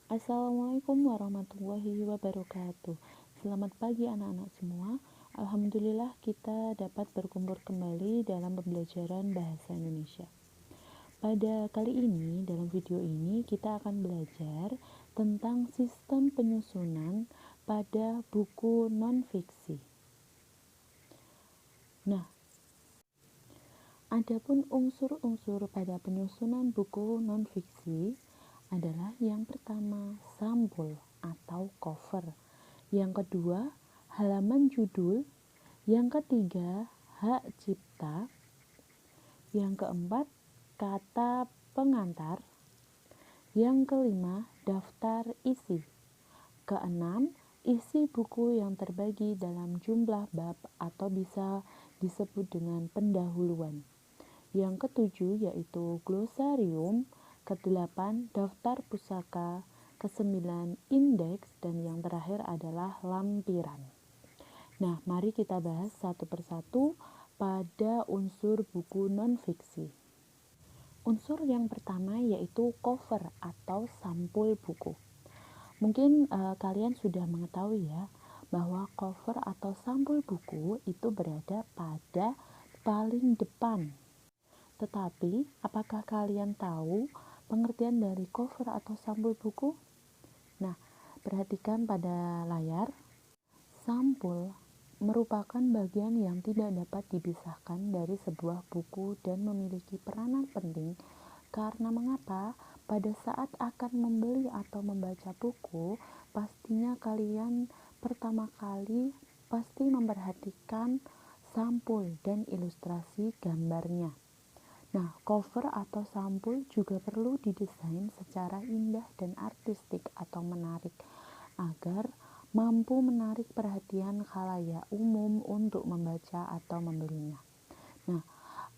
Assalamualaikum warahmatullahi wabarakatuh. Selamat pagi anak-anak semua. Alhamdulillah kita dapat berkumpul kembali dalam pembelajaran bahasa Indonesia. Pada kali ini, dalam video ini kita akan belajar tentang sistem penyusunan pada buku non-fiksi. Nah, adapun unsur-unsur pada penyusunan buku non-fiksi adalah yang pertama, sampul atau cover. Yang kedua, halaman judul. Yang ketiga, hak cipta. Yang keempat, kata pengantar. Yang kelima, daftar isi. Keenam, isi buku yang terbagi dalam jumlah bab atau bisa disebut dengan pendahuluan. Yang ketujuh yaitu glosarium. Kedelapan, daftar pusaka. Kesembilan, indeks. Dan yang terakhir adalah lampiran. Nah, mari kita bahas satu persatu pada unsur buku non-fiksi. Unsur yang pertama yaitu cover atau sampul buku. Mungkin kalian sudah mengetahui ya, bahwa cover atau sampul buku itu berada pada paling depan. Tetapi, apakah kalian tahu pengertian dari cover atau sampul buku? Nah, perhatikan pada layar. Sampul merupakan bagian yang tidak dapat dipisahkan dari sebuah buku dan memiliki peranan penting karena mengapa? Pada saat akan membeli atau membaca buku, pastinya kalian pertama kali pasti memperhatikan sampul dan ilustrasi gambarnya. Nah, cover atau sampul juga perlu didesain secara indah dan artistik atau menarik agar mampu menarik perhatian khalayak umum untuk membaca atau membelinya. Nah,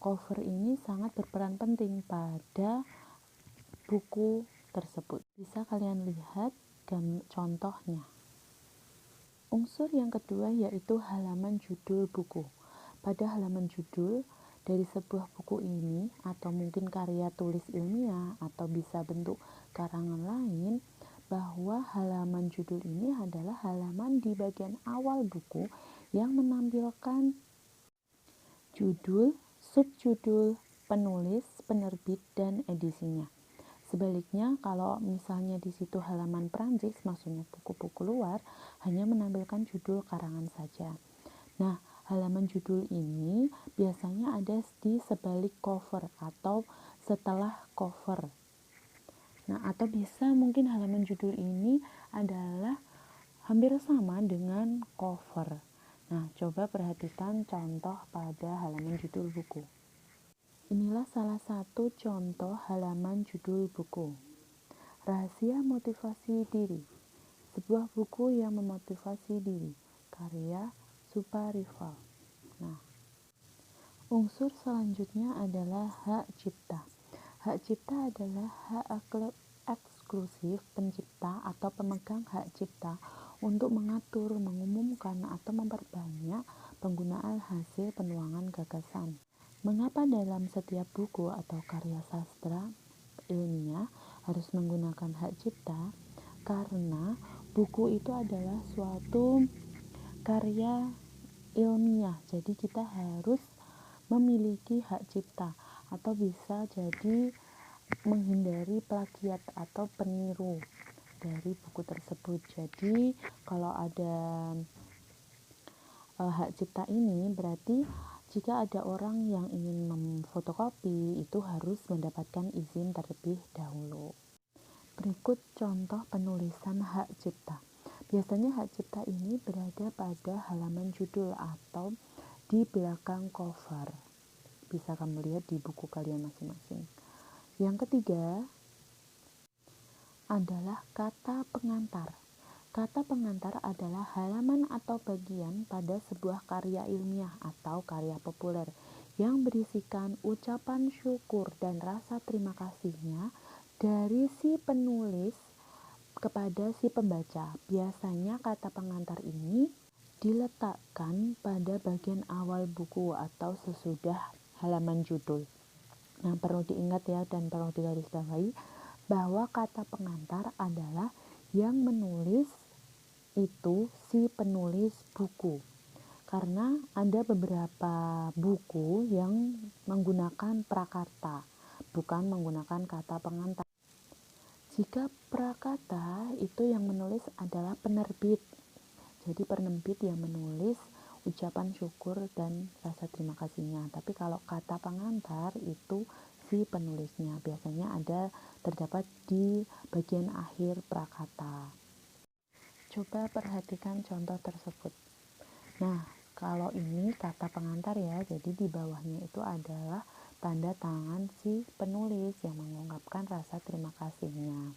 cover ini sangat berperan penting pada buku tersebut. Bisa kalian lihat contohnya. Unsur yang kedua yaitu halaman judul buku. Pada halaman judul dari sebuah buku ini atau mungkin karya tulis ilmiah atau bisa bentuk karangan lain, bahwa halaman judul ini adalah halaman di bagian awal buku yang menampilkan judul, subjudul, penulis, penerbit, dan edisinya. Sebaliknya, kalau misalnya di situ halaman Prancis, maksudnya buku-buku luar, hanya menampilkan judul karangan saja. Nah, halaman judul ini biasanya ada di sebalik cover atau setelah cover. Nah, atau bisa mungkin halaman judul ini adalah hampir sama dengan cover. Nah, coba perhatikan contoh pada halaman judul buku. Inilah salah satu contoh halaman judul buku. Rahasia Motivasi Diri. Sebuah buku yang memotivasi diri. Karya Suparival. Nah, unsur selanjutnya adalah hak cipta. Hak cipta adalah hak eksklusif pencipta atau pemegang hak cipta untuk mengatur, mengumumkan, atau memperbanyak penggunaan hasil penuangan gagasan. Mengapa dalam setiap buku atau karya sastra ilmiah harus menggunakan hak cipta? Karena buku itu adalah suatu karya ilmiah, jadi kita harus memiliki hak cipta atau bisa jadi menghindari plagiat atau peniru dari buku tersebut. Jadi kalau ada hak cipta ini berarti jika ada orang yang ingin memfotokopi itu harus mendapatkan izin terlebih dahulu. Berikut contoh penulisan hak cipta. Biasanya hak cipta ini berada pada halaman judul atau di belakang cover. Bisa kamu lihat di buku kalian masing-masing. Yang ketiga adalah kata pengantar. Kata pengantar adalah halaman atau bagian pada sebuah karya ilmiah atau karya populer yang berisikan ucapan syukur dan rasa terima kasihnya dari si penulis kepada si pembaca. Biasanya kata pengantar ini diletakkan pada bagian awal buku atau sesudah halaman judul. Nah, perlu diingat ya dan perlu digarisbawahi bahwa kata pengantar adalah yang menulis itu si penulis buku. Karena ada beberapa buku yang menggunakan prakarta, bukan menggunakan kata pengantar. Jika prakata itu yang menulis adalah penerbit. Jadi penerbit yang menulis ucapan syukur dan rasa terima kasihnya. Tapi kalau kata pengantar itu si penulisnya. Biasanya terdapat di bagian akhir prakata. Coba perhatikan contoh tersebut. Nah, kalau ini kata pengantar ya, jadi di bawahnya itu adalah tanda tangan si penulis yang mengungkapkan rasa terima kasihnya.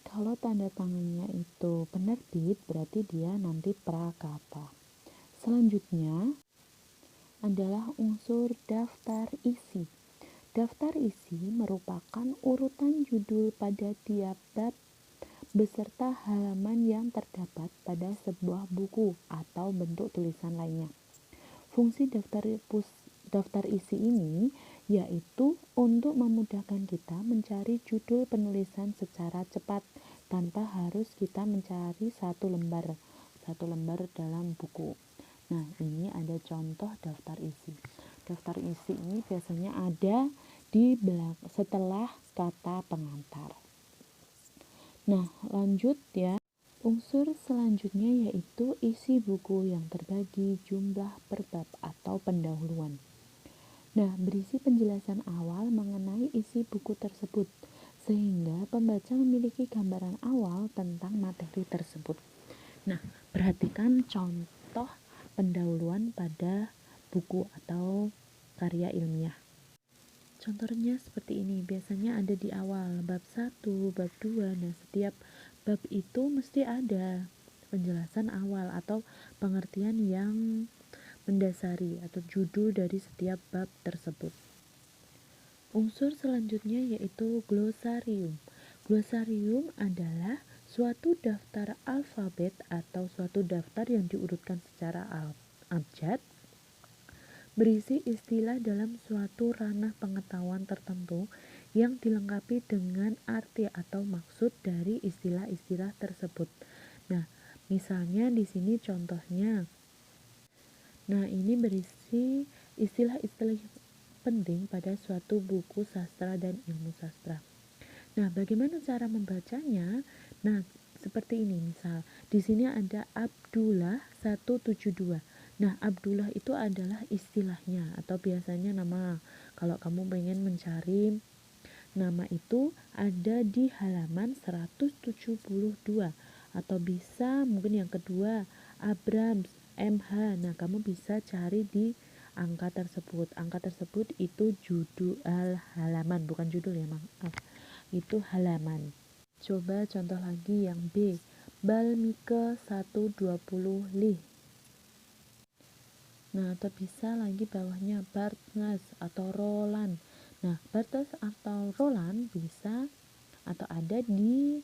Kalau tanda tangannya itu penerbit, berarti dia nanti prakata. Selanjutnya adalah unsur daftar isi. Daftar isi merupakan urutan judul pada tiap bab beserta halaman yang terdapat pada sebuah buku atau bentuk tulisan lainnya. Fungsi daftar isi ini yaitu untuk memudahkan kita mencari judul penulisan secara cepat tanpa harus kita mencari satu lembar dalam buku. Nah, ini ada contoh daftar isi. Daftar isi ini biasanya ada setelah kata pengantar. Nah, lanjut ya. Unsur selanjutnya yaitu isi buku yang terbagi jumlah per bab atau pendahuluan. Nah, berisi penjelasan awal mengenai isi buku tersebut, sehingga pembaca memiliki gambaran awal tentang materi tersebut. Nah, perhatikan contoh pendahuluan pada buku atau karya ilmiah. Contohnya seperti ini, biasanya ada di awal, bab 1, bab 2, nah setiap bab itu mesti ada penjelasan awal atau pengertian yang mendasari atau judul dari setiap bab tersebut. Unsur selanjutnya yaitu glosarium. Glosarium adalah suatu daftar alfabet atau suatu daftar yang diurutkan secara abjad berisi istilah dalam suatu ranah pengetahuan tertentu yang dilengkapi dengan arti atau maksud dari istilah-istilah tersebut. Nah, misalnya di sini contohnya. Nah, ini berisi istilah-istilah penting pada suatu buku sastra dan ilmu sastra. Nah, bagaimana cara membacanya? Nah, seperti ini misal. Di sini ada Abdullah 172. Nah, Abdullah itu adalah istilahnya atau biasanya nama. Kalau kamu pengen mencari nama itu ada di halaman 172 atau bisa mungkin yang kedua Abrams MH. Nah, kamu bisa cari di angka tersebut. Angka tersebut itu judul halaman, bukan judul ya, maaf. Itu halaman. Coba contoh lagi yang B. Balmike 120 lih. Nah, atau bisa lagi bawahnya Barthes atau Roland. Nah, Barthes atau Roland bisa atau ada di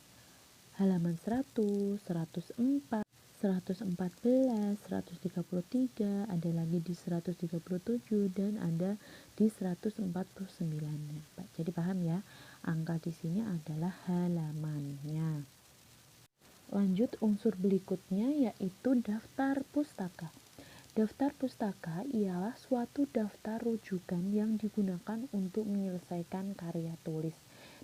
halaman 100, 104, 114, 133, ada lagi di 137 dan ada di 149. Jadi paham ya, angka di sini adalah halamannya. Lanjut unsur berikutnya yaitu daftar pustaka. Daftar pustaka ialah suatu daftar rujukan yang digunakan untuk menyelesaikan karya tulis.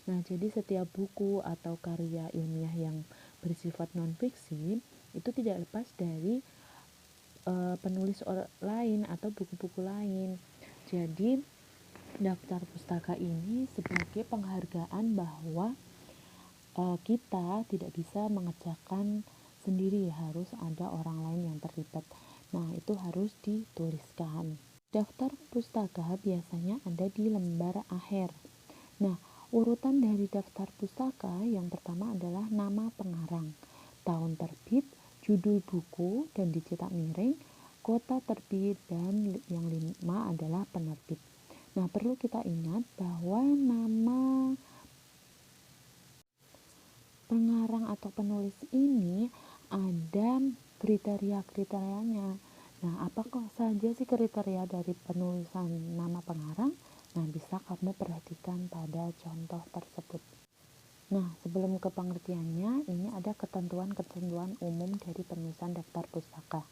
Nah, jadi setiap buku atau karya ilmiah yang bersifat non-fiksi itu tidak lepas dari penulis lain atau buku-buku lain. Jadi, daftar pustaka ini sebagai penghargaan bahwa kita tidak bisa mengerjakan sendiri, harus ada orang lain yang terlibat. Nah, itu harus dituliskan. Daftar pustaka biasanya ada di lembar akhir. Nah, urutan dari daftar pustaka yang pertama adalah nama pengarang, tahun terbit, judul buku dan dicetak miring, kota terbit, dan yang 5 adalah penerbit. Nah, perlu kita ingat bahwa nama pengarang atau penulis ini ada kriteria-kriterianya. Nah, apakah saja sih kriteria dari penulisan nama pengarang? Nah, bisa kamu perhatikan pada contoh tersebut. Nah, sebelum ke pengertiannya, ini ada ketentuan-ketentuan umum dari penulisan daftar pustaka.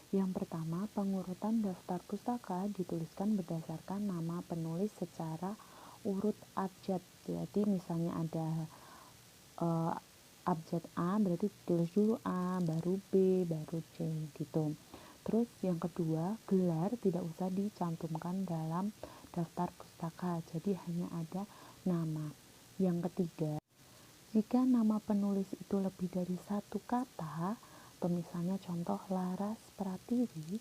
Yang pertama, pengurutan daftar pustaka dituliskan berdasarkan nama penulis secara urut abjad. Jadi misalnya ada abjad A, berarti tulis dulu A, baru B, baru C gitu. Terus yang kedua, gelar tidak usah dicantumkan dalam daftar pustaka, jadi hanya ada nama. Yang ketiga, jika nama penulis itu lebih dari satu kata, atau misalnya contoh Laras Pratiwi,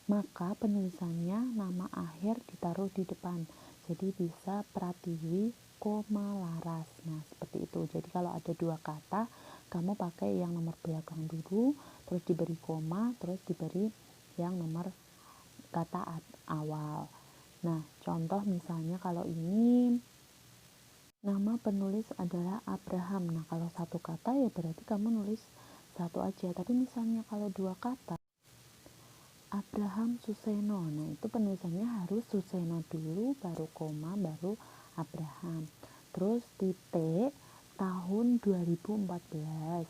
maka penulisannya nama akhir ditaruh di depan. Jadi bisa Pratiwi, Laras. Nah, seperti itu. Jadi kalau ada dua kata, kamu pakai yang nomor belakang dulu, terus diberi koma, terus diberi yang nomor kata awal. Nah, contoh misalnya kalau ini nama penulis adalah Abraham. Nah, kalau satu kata ya berarti kamu nulis satu aja. Tapi misalnya kalau dua kata, Abraham Suseno. Nah, itu penulisannya harus Suseno dulu, baru koma, baru Abraham. Terus titik tahun 2014.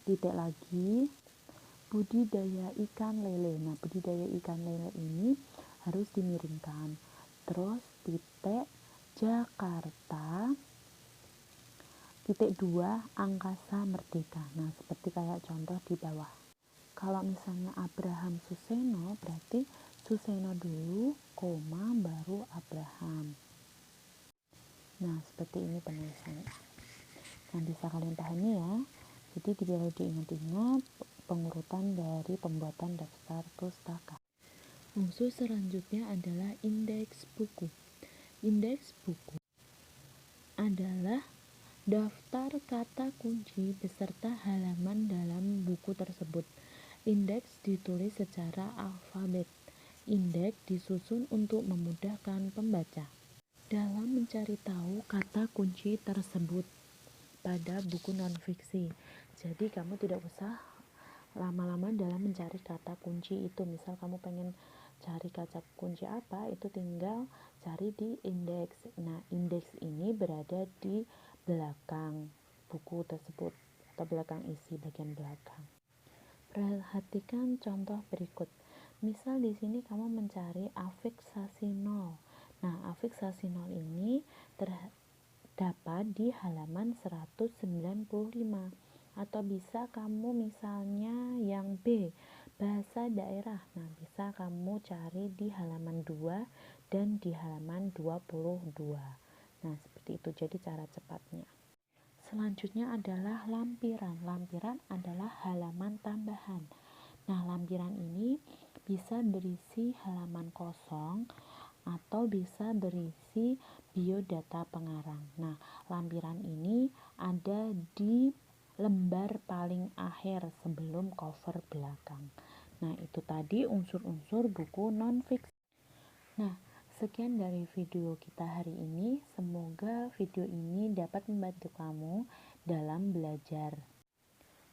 Titik lagi budidaya ikan lele. Nah, budidaya ikan lele ini harus dimiringkan. Terus titik Jakarta. Titik 2 angkasa merdeka. Nah, seperti kayak contoh di bawah. Kalau misalnya Abraham Suseno, berarti Suseno dulu, koma, baru Abraham. Nah, seperti ini penulisannya. Nah, bisa kalian pahami ya. Jadi perlu diingat-ingat pengurutan dari pembuatan daftar pustaka. Unsur selanjutnya adalah indeks buku. Indeks buku adalah daftar kata kunci beserta halaman dalam buku tersebut. Indeks ditulis secara alfabet. Indeks disusun untuk memudahkan pembaca dalam mencari tahu kata kunci tersebut pada buku non-fiksi. Jadi kamu tidak usah lama-lama dalam mencari kata kunci itu. Misal kamu pengen cari kata kunci apa, itu tinggal cari di indeks. Nah, indeks ini berada di belakang buku tersebut atau belakang isi bagian belakang. Perhatikan contoh berikut. Misal di sini kamu mencari afiksasi nol. Nah, afiksasi nol ini terdapat di halaman 195. Atau bisa kamu misalnya yang B, bahasa daerah. Nah, bisa kamu cari di halaman 2 dan di halaman 22. Nah, seperti itu. Jadi cara cepatnya. Selanjutnya adalah lampiran. Lampiran adalah halaman tambahan. Nah, lampiran ini bisa berisi halaman kosong atau bisa berisi biodata pengarang. Nah, lampiran ini ada di lembar paling akhir sebelum cover belakang. Nah, itu tadi unsur-unsur buku non-fiksi. Nah, sekian dari video kita hari ini. Semoga video ini dapat membantu kamu dalam belajar.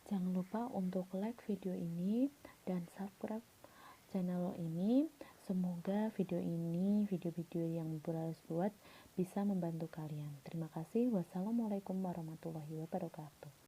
Jangan lupa untuk like video ini dan subscribe channel ini. Semoga video ini, video-video yang Buras buat bisa membantu kalian. Terima kasih. Wassalamualaikum warahmatullahi wabarakatuh.